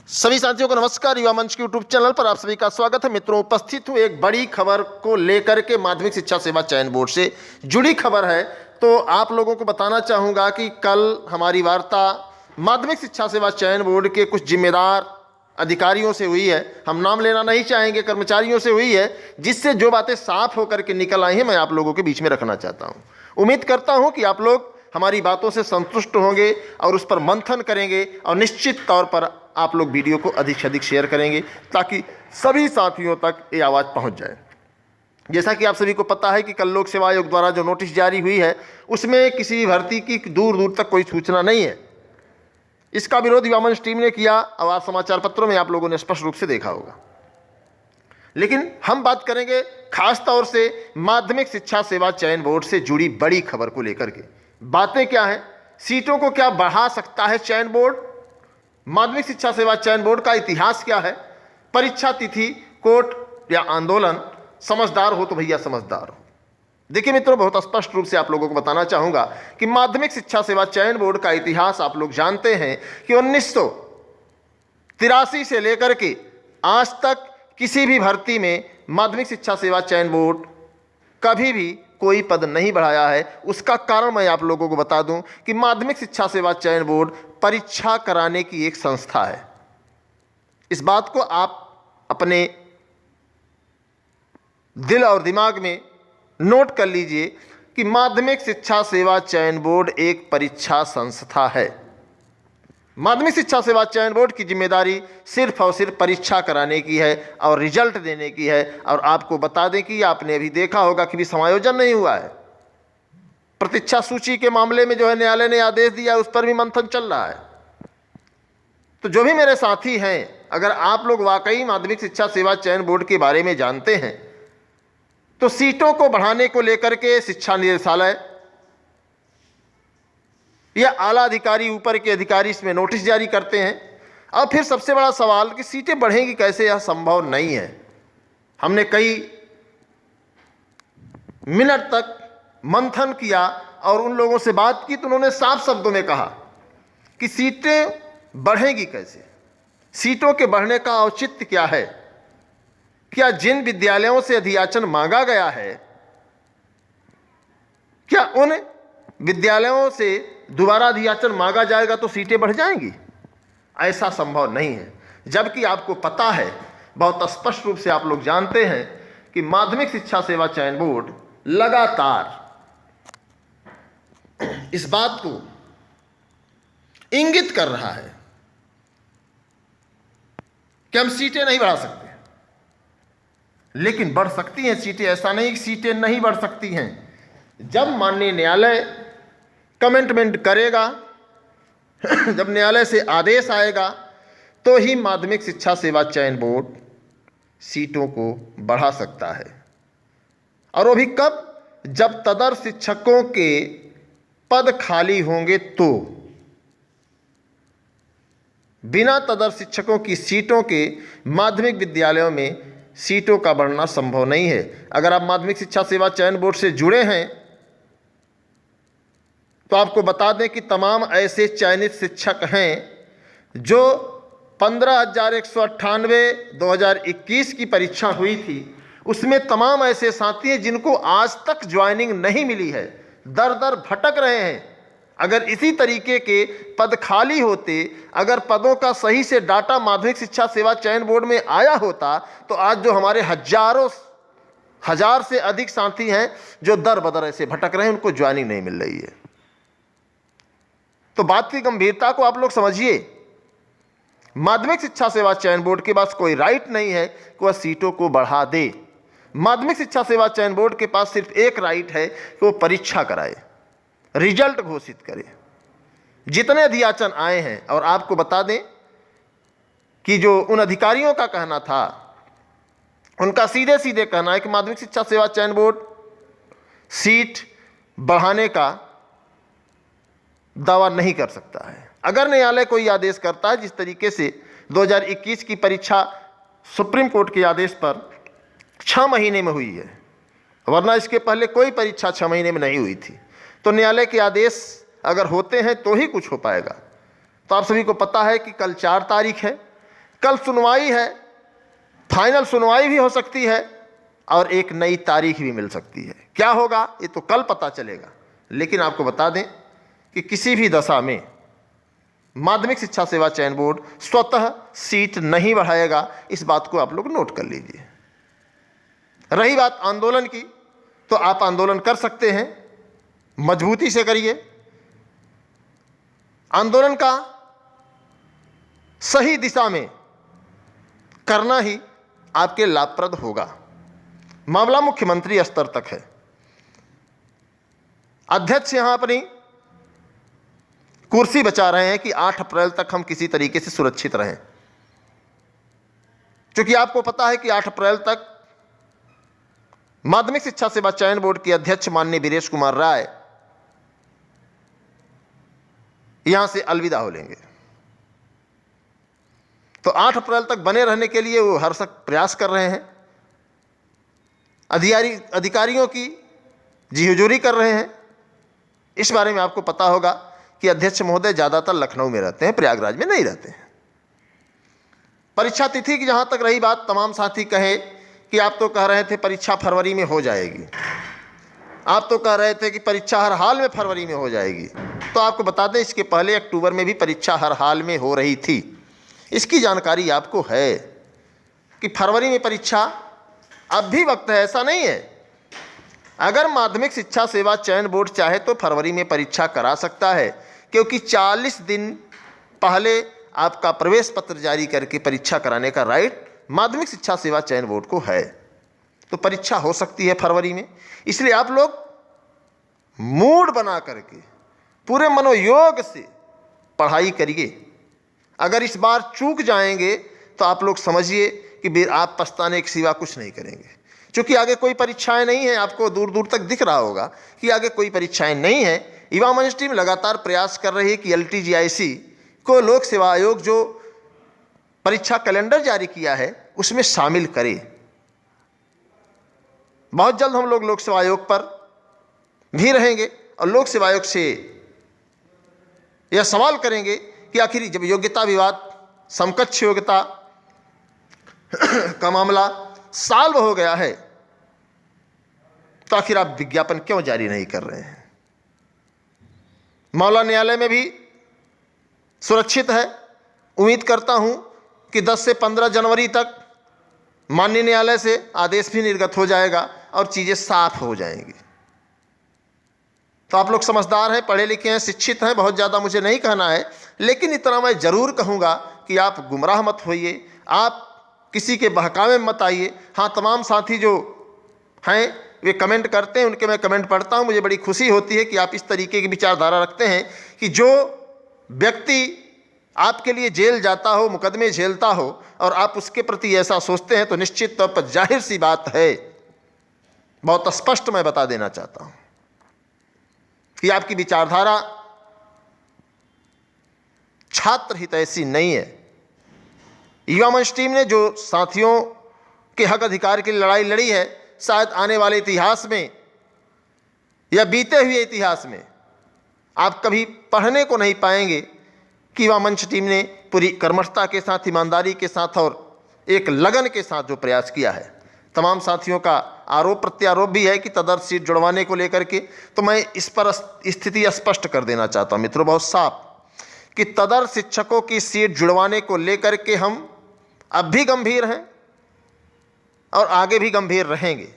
सभी साथियों को नमस्कार। युवा मंच के यूट्यूब चैनल पर आप सभी का स्वागत है। मित्रों, उपस्थित हूँ एक बड़ी खबर को लेकर के माध्यमिक शिक्षा सेवा चयन बोर्ड से जुड़ी खबर है। तो आप लोगों को बताना चाहूँगा कि कल हमारी वार्ता माध्यमिक शिक्षा सेवा चयन बोर्ड के कुछ जिम्मेदार अधिकारियों से हुई है। हम नाम लेना नहीं चाहेंगे, कर्मचारियों से हुई है, जिससे जो बातें साफ होकर के निकल आई हैं मैं आप लोगों के बीच में रखना चाहता हूँ। उम्मीद करता हूँ कि आप लोग हमारी बातों से संतुष्ट होंगे और उस पर मंथन करेंगे और निश्चित तौर पर आप लोग वीडियो को अधिक से अधिक शेयर करेंगे ताकि सभी साथियों तक ये आवाज़ पहुंच जाए। जैसा कि आप सभी को पता है कि कल लोक सेवा आयोग द्वारा जो नोटिस जारी हुई है उसमें किसी भी भर्ती की दूर दूर तक कोई सूचना नहीं है। इसका विरोध युवा मंच टीम ने किया और आज समाचार पत्रों में आप लोगों ने स्पष्ट रूप से देखा होगा। लेकिन हम बात करेंगे खास तौर से माध्यमिक शिक्षा सेवा चयन बोर्ड से जुड़ी बड़ी खबर को लेकर के। बातें क्या हैं, सीटों को क्या बढ़ा सकता है चयन बोर्ड, माध्यमिक शिक्षा सेवा चयन बोर्ड का इतिहास क्या है, परीक्षा तिथि, कोर्ट या आंदोलन, समझदार हो तो भैया समझदार हो। देखिए मित्रों, बहुत स्पष्ट रूप से आप लोगों को बताना चाहूंगा कि माध्यमिक शिक्षा सेवा चयन बोर्ड का इतिहास आप लोग जानते हैं कि 1983 से लेकर के आज तक किसी भी भर्ती में माध्यमिक शिक्षा सेवा चयन बोर्ड कभी भी कोई पद नहीं बढ़ाया है। उसका कारण मैं आप लोगों को बता दूं कि माध्यमिक शिक्षा सेवा चयन बोर्ड परीक्षा कराने की एक संस्था है। इस बात को आप अपने दिल और दिमाग में नोट कर लीजिए कि माध्यमिक शिक्षा सेवा चयन बोर्ड एक परीक्षा संस्था है। माध्यमिक शिक्षा सेवा चयन बोर्ड की जिम्मेदारी सिर्फ और सिर्फ परीक्षा कराने की है और रिजल्ट देने की है। और आपको बता दें कि आपने अभी देखा होगा कि भी समायोजन नहीं हुआ है। प्रतीक्षा सूची के मामले में जो है न्यायालय ने आदेश दिया, उस पर भी मंथन चल रहा है। तो जो भी मेरे साथी हैं, अगर आप लोग वाकई माध्यमिक शिक्षा सेवा चयन बोर्ड के बारे में जानते हैं तो सीटों को बढ़ाने को लेकर के शिक्षा निदेशालय या आला अधिकारी, ऊपर के अधिकारी इसमें नोटिस जारी करते हैं। और फिर सबसे बड़ा सवाल कि सीटें बढ़ेंगी कैसे, यह संभव नहीं है। हमने कई मिनट तक मंथन किया और उन लोगों से बात की तो उन्होंने साफ शब्दों में कहा कि सीटें बढ़ेंगी कैसे, सीटों के बढ़ने का औचित्य क्या है, क्या जिन विद्यालयों से अधियाचन मांगा गया है क्या उन विद्यालयों से दोबारा अधियाचन मांगा जाएगा तो सीटें बढ़ जाएंगी? ऐसा संभव नहीं है। जबकि आपको पता है, बहुत स्पष्ट रूप से आप लोग जानते हैं कि माध्यमिक शिक्षा सेवा चयन बोर्ड लगातार इस बात को इंगित कर रहा है कि हम सीटें नहीं बढ़ा सकते, लेकिन बढ़ सकती हैं सीटें। ऐसा नहीं कि सीटें नहीं बढ़ सकती हैं। जब माननीय न्यायालय कमेंटमेंट करेगा, जब न्यायालय से आदेश आएगा तो ही माध्यमिक शिक्षा सेवा चयन बोर्ड सीटों को बढ़ा सकता है। और वो भी कब? जब तदर्थ शिक्षकों के पद खाली होंगे तो। बिना तदर्थ शिक्षकों की सीटों के माध्यमिक विद्यालयों में सीटों का बढ़ना संभव नहीं है। अगर आप माध्यमिक शिक्षा सेवा चयन बोर्ड से जुड़े हैं तो आपको बता दें कि तमाम ऐसे चयनित शिक्षक हैं जो 15,198 2021 की परीक्षा हुई थी, उसमें तमाम ऐसे साथी हैं जिनको आज तक ज्वाइनिंग नहीं मिली है, दर दर भटक रहे हैं। अगर इसी तरीके के पद खाली होते, अगर पदों का सही से डाटा माध्यमिक शिक्षा सेवा चयन बोर्ड में आया होता तो आज जो हमारे हजार से अधिक साथी हैं जो दर बदर ऐसे भटक रहे हैं, उनको ज्वाइनिंग नहीं मिल रही है। तो बात की गंभीरता को आप लोग समझिए। माध्यमिक शिक्षा सेवा चयन बोर्ड के पास कोई राइट नहीं है कि वह सीटों को बढ़ा दे। माध्यमिक शिक्षा सेवा चयन बोर्ड के पास सिर्फ एक राइट है कि वो परीक्षा कराए, रिजल्ट घोषित करे। जितने अधियाचन आए हैं, और आपको बता दें कि जो उन अधिकारियों का कहना था, उनका सीधे सीधे कहना है कि माध्यमिक शिक्षा सेवा चयन बोर्ड सीट बढ़ाने का दावा नहीं कर सकता है। अगर न्यायालय कोई आदेश करता है, जिस तरीके से 2021 की परीक्षा सुप्रीम कोर्ट के आदेश पर 6 महीने में हुई है, वरना इसके पहले कोई परीक्षा 6 महीने में नहीं हुई थी, तो न्यायालय के आदेश अगर होते हैं तो ही कुछ हो पाएगा। तो आप सभी को पता है कि कल 4 तारीख है। कल सुनवाई है, फाइनल सुनवाई भी हो सकती है और एक नई तारीख भी मिल सकती है। क्या होगा ये तो कल पता चलेगा, लेकिन आपको बता दें कि किसी भी दशा में माध्यमिक शिक्षा सेवा चयन बोर्ड स्वतः सीट नहीं बढ़ाएगा। इस बात को आप लोग नोट कर लीजिए। रही बात आंदोलन की, तो आप आंदोलन कर सकते हैं, मजबूती से करिए। आंदोलन का सही दिशा में करना ही आपके लाभप्रद होगा। मामला मुख्यमंत्री स्तर तक है। अध्यक्ष यहां अपनी कुर्सी बचा रहे हैं कि 8 अप्रैल तक हम किसी तरीके से सुरक्षित रहें, क्योंकि आपको पता है कि 8 अप्रैल तक माध्यमिक शिक्षा सेवा चयन बोर्ड के अध्यक्ष माननीय वीरेश कुमार राय यहां से अलविदा हो लेंगे। तो 8 अप्रैल तक बने रहने के लिए वो हरसक प्रयास कर रहे हैं, अधिकारियों की जी हुजूरी कर रहे हैं। इस बारे में आपको पता होगा कि अध्यक्ष महोदय ज़्यादातर लखनऊ में रहते हैं, प्रयागराज में नहीं रहते हैं। परीक्षा तिथि की जहाँ तक रही बात, तमाम साथी कहे कि आप तो कह रहे थे परीक्षा फरवरी में हो जाएगी, आप तो कह रहे थे कि परीक्षा हर हाल में फरवरी में हो जाएगी। तो आपको बता दें इसके पहले अक्टूबर में भी परीक्षा हर हाल में हो रही थी। इसकी जानकारी आपको है कि फरवरी में परीक्षा अब भी वक्त है, ऐसा नहीं है। अगर माध्यमिक शिक्षा सेवा चयन बोर्ड चाहे तो फरवरी में परीक्षा करा सकता है, क्योंकि 40 दिन पहले आपका प्रवेश पत्र जारी करके परीक्षा कराने का राइट माध्यमिक शिक्षा सेवा चयन बोर्ड को है। तो परीक्षा हो सकती है फरवरी में। इसलिए आप लोग मूड बना करके पूरे मनोयोग से पढ़ाई करिए। अगर इस बार चूक जाएंगे तो आप लोग समझिए कि आप पछताने के सिवा कुछ नहीं करेंगे, क्योंकि आगे कोई परीक्षाएं नहीं है। आपको दूर दूर तक दिख रहा होगा कि आगे कोई परीक्षाएं नहीं है। युवा मंच टीम लगातार प्रयास कर रही है कि LTGIC को लोक सेवा आयोग जो परीक्षा कैलेंडर जारी किया है उसमें शामिल करे। बहुत जल्द हम लोग लोक सेवा आयोग पर भी रहेंगे और लोक सेवा आयोग से यह सवाल करेंगे कि आखिर जब योग्यता विवाद, समकक्ष योग्यता का मामला साल हो गया है, तो आखिर आप विज्ञापन क्यों जारी नहीं कर रहे हैं? मामला न्यायालय में भी सुरक्षित है। उम्मीद करता हूं कि 10 से 15 जनवरी तक माननीय न्यायालय से आदेश भी निर्गत हो जाएगा और चीज़ें साफ हो जाएंगी। तो आप लोग समझदार हैं, पढ़े लिखे हैं, शिक्षित हैं, बहुत ज़्यादा मुझे नहीं कहना है, लेकिन इतना मैं ज़रूर कहूँगा कि आप गुमराह मत होइए, आप किसी के बहकावे में मत आइए। हाँ, तमाम साथी जो हैं वे कमेंट करते हैं, उनके मैं कमेंट पढ़ता हूँ, मुझे बड़ी खुशी होती है कि आप इस तरीके की विचारधारा रखते हैं कि जो व्यक्ति आपके लिए जेल जाता हो, मुकदमे झेलता हो और आप उसके प्रति ऐसा सोचते हैं, तो निश्चित तौर पर जाहिर सी बात है, बहुत स्पष्ट मैं बता देना चाहता हूँ कि आपकी विचारधारा छात्र हितैषी नहीं है। युवा मंच टीम ने जो साथियों के हक अधिकार की लड़ाई लड़ी है, शायद आने वाले इतिहास में या बीते हुए इतिहास में आप कभी पढ़ने को नहीं पाएंगे कि युवा मंच टीम ने पूरी कर्मठता के साथ, ईमानदारी के साथ और एक लगन के साथ जो प्रयास किया है। तमाम साथियों का आरोप प्रत्यारोप भी है कि तदर्थ सीट जुड़वाने को लेकर के, तो मैं इस पर स्थिति स्पष्ट कर देना चाहता हूँ मित्रों, बहुत साफ, कि तदर्थ शिक्षकों की सीट जुड़वाने को लेकर के हम अब भी गंभीर हैं और आगे भी गंभीर रहेंगे।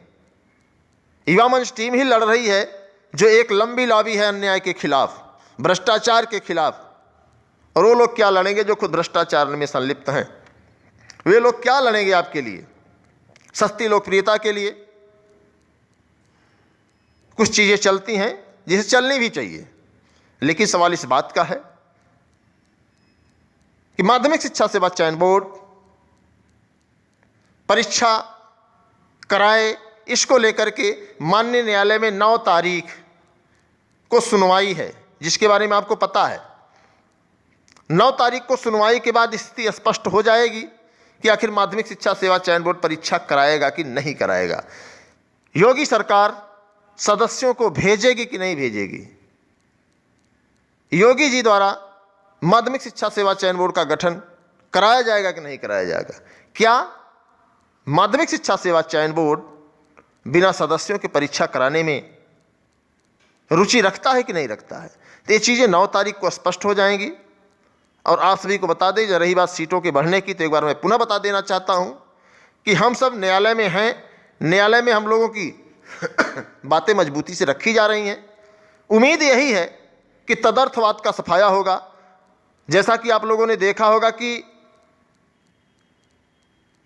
युवा मंच टीम ही लड़ रही है जो एक लंबी लॉबी है अन्याय के खिलाफ, भ्रष्टाचार के खिलाफ। और वो लोग क्या लड़ेंगे जो खुद भ्रष्टाचार में संलिप्त हैं? वे लोग क्या लड़ेंगे आपके लिए? सस्ती लोकप्रियता के लिए? कुछ चीज़ें चलती हैं जिसे चलनी भी चाहिए, लेकिन सवाल इस बात का है कि माध्यमिक शिक्षा सेवा चयन बोर्ड परीक्षा कराए, इसको लेकर के माननीय न्यायालय में 9 तारीख को सुनवाई है, जिसके बारे में आपको पता है। 9 तारीख को सुनवाई के बाद स्थिति स्पष्ट हो जाएगी कि आखिर माध्यमिक शिक्षा सेवा चयन बोर्ड परीक्षा कराएगा कि नहीं कराएगा। योगी सरकार सदस्यों को भेजेगी कि नहीं भेजेगी? योगी जी द्वारा माध्यमिक शिक्षा सेवा चयन बोर्ड का गठन कराया जाएगा कि नहीं कराया जाएगा? क्या माध्यमिक शिक्षा सेवा चयन बोर्ड बिना सदस्यों की परीक्षा कराने में रुचि रखता है कि नहीं रखता है? तो ये चीज़ें 9 तारीख को स्पष्ट हो जाएंगी। और आप सभी को बता दें, रही बात सीटों के बढ़ने की, तो एक बार मैं पुनः बता देना चाहता हूं कि हम सब न्यायालय में हैं। न्यायालय में हम लोगों की बातें मजबूती से रखी जा रही हैं। उम्मीद यही है कि तदर्थवाद का सफाया होगा। जैसा कि आप लोगों ने देखा होगा कि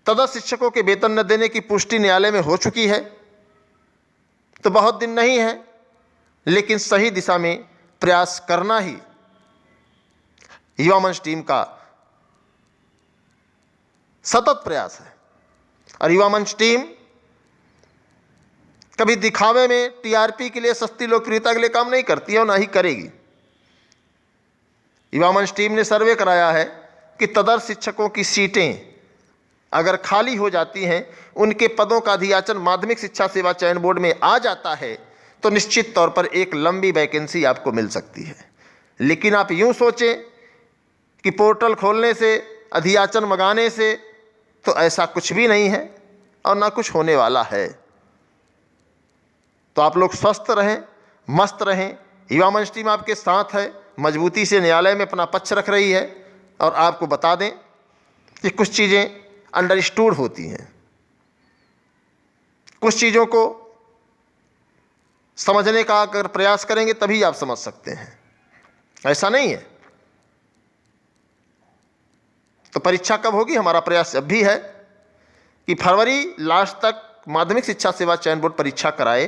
तदर्थ शिक्षकों के वेतन न देने की पुष्टि न्यायालय में हो चुकी है, तो बहुत दिन नहीं है, लेकिन सही दिशा में प्रयास करना ही युवा मंच टीम का सतत प्रयास है। और युवा मंच टीम कभी दिखावे में टीआरपी के लिए, सस्ती लोकप्रियता के लिए काम नहीं करती है और ना ही करेगी। युवा मंच टीम ने सर्वे कराया है कि तदर्थ शिक्षकों की सीटें अगर खाली हो जाती हैं, उनके पदों का अधियाचन माध्यमिक शिक्षा सेवा चयन बोर्ड में आ जाता है, तो निश्चित तौर पर एक लंबी वैकेंसी आपको मिल सकती है। लेकिन आप यूं सोचें कि पोर्टल खोलने से, अधियाचन मंगाने से, तो ऐसा कुछ भी नहीं है और ना कुछ होने वाला है। तो आप लोग स्वस्थ रहें, मस्त रहें। युवा मंच टीम आपके साथ है, मजबूती से न्यायालय में अपना पक्ष रख रही है। और आपको बता दें कि कुछ चीज़ें अंडरस्टूड होती हैं, कुछ चीज़ों को समझने का अगर प्रयास करेंगे तभी आप समझ सकते हैं, ऐसा नहीं है। तो परीक्षा कब होगी? हमारा प्रयास अब भी है कि फरवरी लास्ट तक माध्यमिक शिक्षा सेवा चयन बोर्ड परीक्षा कराए।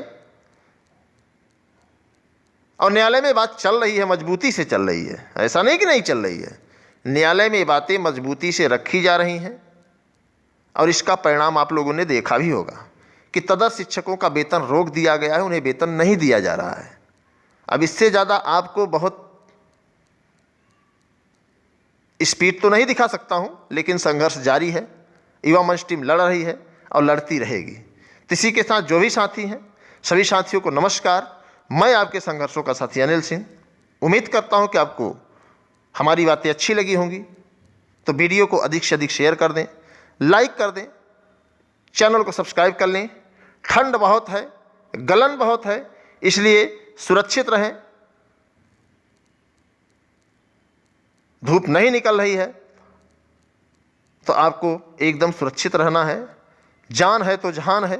और न्यायालय में बात चल रही है, मजबूती से चल रही है, ऐसा नहीं कि नहीं चल रही है। न्यायालय में बातें मजबूती से रखी जा रही हैं और इसका परिणाम आप लोगों ने देखा भी होगा कि तदर्थ शिक्षकों का वेतन रोक दिया गया है, उन्हें वेतन नहीं दिया जा रहा है। अब इससे ज़्यादा आपको बहुत स्पीड तो नहीं दिखा सकता हूं, लेकिन संघर्ष जारी है। युवा मंच टीम लड़ रही है और लड़ती रहेगी। तो इसी के साथ जो भी साथी हैं, सभी साथियों को नमस्कार। मैं आपके संघर्षों का साथी अनिल सिंह। उम्मीद करता हूं कि आपको हमारी बातें अच्छी लगी होंगी, तो वीडियो को अधिक से अधिक शेयर कर दें, लाइक कर दें, चैनल को सब्सक्राइब कर लें। ठंड बहुत है, गलन बहुत है, इसलिए सुरक्षित रहें। धूप नहीं निकल रही है तो आपको एकदम सुरक्षित रहना है। जान है तो जहान है।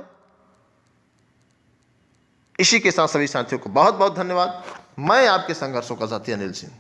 इसी के साथ सभी साथियों को बहुत बहुत धन्यवाद। मैं आपके संघर्षों का साथी अनिल सिंह।